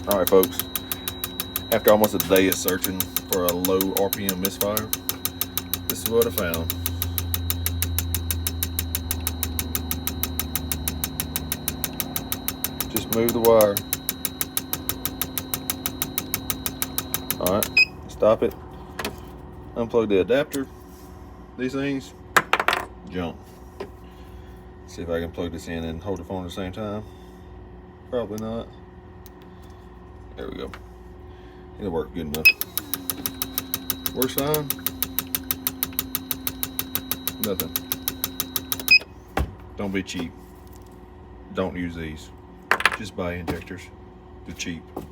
All right, folks. After almost a day of searching for a low RPM misfire, this is what I found. Just move the wire. All right, stop it. Unplug the adapter. These things jump. See if I can plug this in and hold the phone at the same time. Probably not. There we go. It'll work good enough. Works fine. Nothing. Don't be cheap. Don't use these. Just buy injectors. They're cheap.